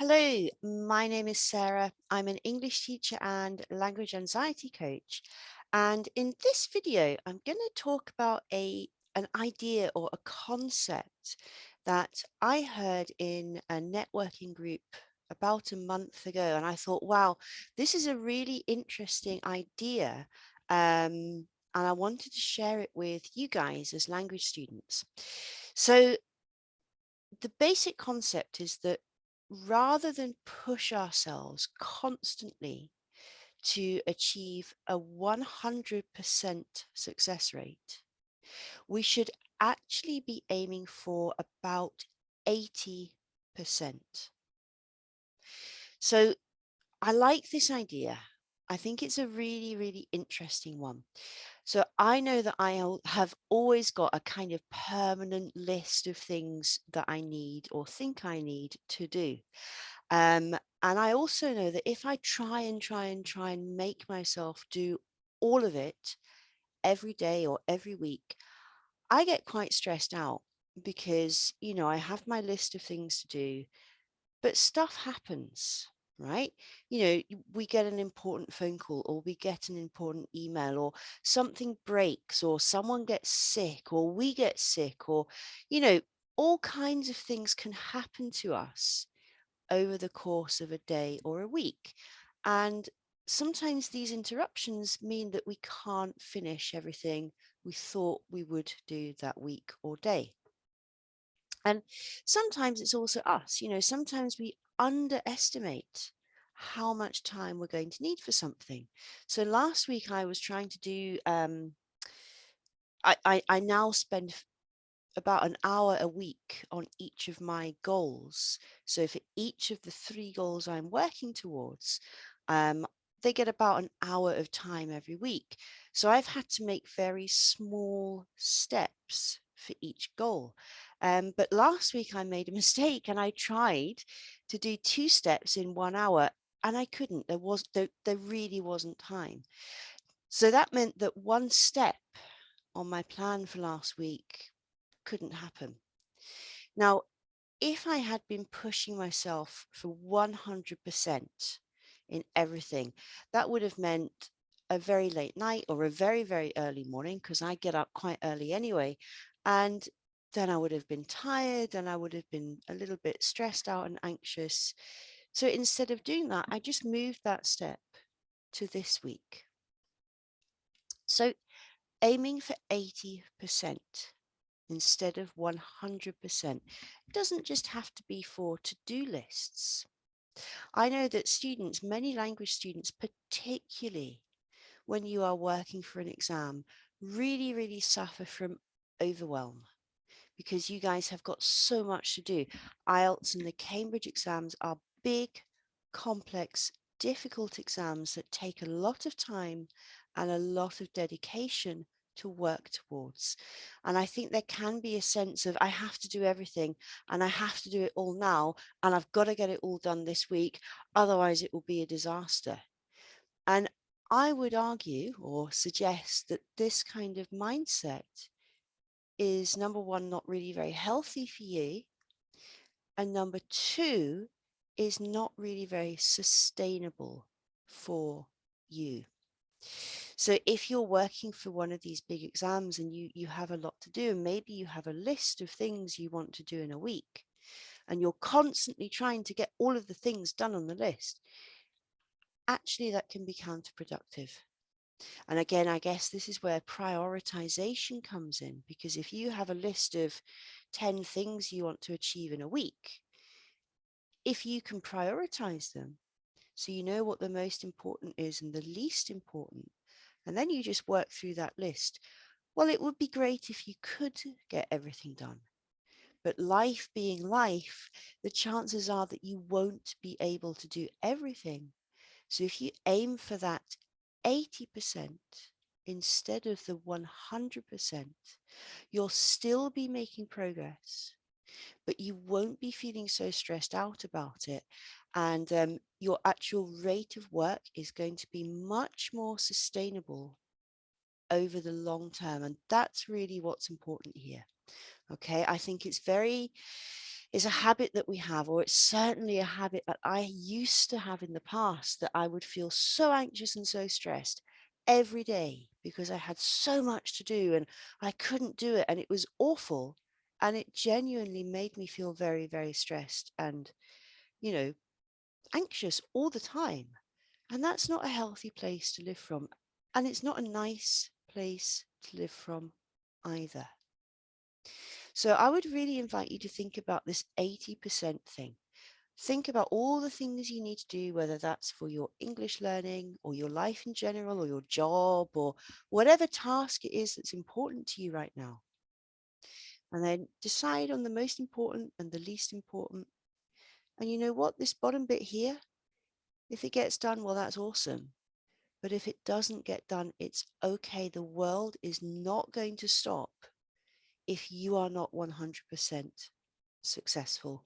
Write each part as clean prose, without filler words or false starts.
Hello, my name is Sarah. I'm an English teacher and language anxiety coach. And in this video, I'm going to talk about an idea or a concept that I heard in a networking group about a month ago. And I thought, wow, this is a really interesting idea. And I wanted to share it with you guys as language students. So the basic concept is that rather than push ourselves constantly to achieve a 100% success rate, we should actually be aiming for about 80%. So I like this idea. I think it's a really, really interesting one. So I know that have always got a kind of permanent list of things that I need or think I need to do. And I also know that if I try and make myself do all of it every day or every week, I get quite stressed out because, I have my list of things to do, but stuff happens, right? We get an important phone call or we get an important email or something breaks or someone gets sick or we get sick or, you know, all kinds of things can happen to us over the course of a day or a week. And sometimes these interruptions mean that we can't finish everything we thought we would do that week or day. And sometimes it's also us, sometimes we underestimate how much time we're going to need for something. So last week I was trying to do, I now spend about an hour a week on each of my goals. So for each of the 3 goals I'm working towards, um, they get about an hour of time every week. So I've had to make very small steps for each goal. But last week I made a mistake and I tried to do 2 steps in 1 hour and I couldn't. There really wasn't time. So that meant that 1 step on my plan for last week couldn't happen. Now, if I had been pushing myself for 100% in everything, that would have meant a very late night or a very, very early morning because I get up quite early anyway. And then I would have been tired and I would have been a little bit stressed out and anxious. So instead of doing that, I just moved that step to this week. So aiming for 80% instead of 100%. It doesn't just have to be for to-do lists. I know that students, many language students, particularly when you are working for an exam, really, really suffer from overwhelm because you guys have got so much to do. IELTS and the Cambridge exams are big, complex, difficult exams that take a lot of time and a lot of dedication to work towards. And I think there can be a sense of I have to do everything and I have to do it all now and I've got to get it all done this week, otherwise it will be a disaster. And I would argue or suggest that this kind of mindset is, number one, not really very healthy for you. And number two, is not really very sustainable for you. So if you're working for one of these big exams and you have a lot to do, and maybe you have a list of things you want to do in a week, and you're constantly trying to get all of the things done on the list, actually that can be counterproductive. And again, I guess this is where prioritization comes in, because if you have a list of 10 things you want to achieve in a week, if you can prioritize them, so you know what the most important is and the least important, and then you just work through that list. Well, it would be great if you could get everything done. But life being life, the chances are that you won't be able to do everything. So if you aim for that 80% instead of the 100%, you'll still be making progress, but you won't be feeling so stressed out about it. And your actual rate of work is going to be much more sustainable over the long term. And that's really what's important here. Okay, I think it's very is a habit that we have, or it's certainly a habit that I used to have in the past, that I would feel so anxious and so stressed every day because I had so much to do and I couldn't do it. And it was awful. And it genuinely made me feel very, very stressed and, you know, anxious all the time. And that's not a healthy place to live from. And it's not a nice place to live from either. So I would really invite you to think about this 80% thing. Think about all the things you need to do, whether that's for your English learning or your life in general or your job or whatever task it is that's important to you right now. And then decide on the most important and the least important. And you know what? This bottom bit here, if it gets done, well, that's awesome. But if it doesn't get done, it's okay. The world is not going to stop if you are not 100% successful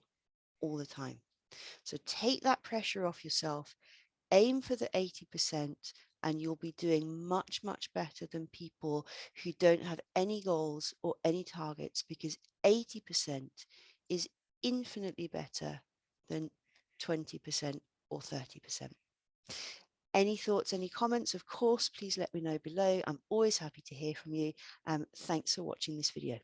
all the time. So take that pressure off yourself, aim for the 80%, and you'll be doing much, much better than people who don't have any goals or any targets, because 80% is infinitely better than 20% or 30%. Any thoughts, any comments, of course, please let me know below. I'm always happy to hear from you. Thanks for watching this video.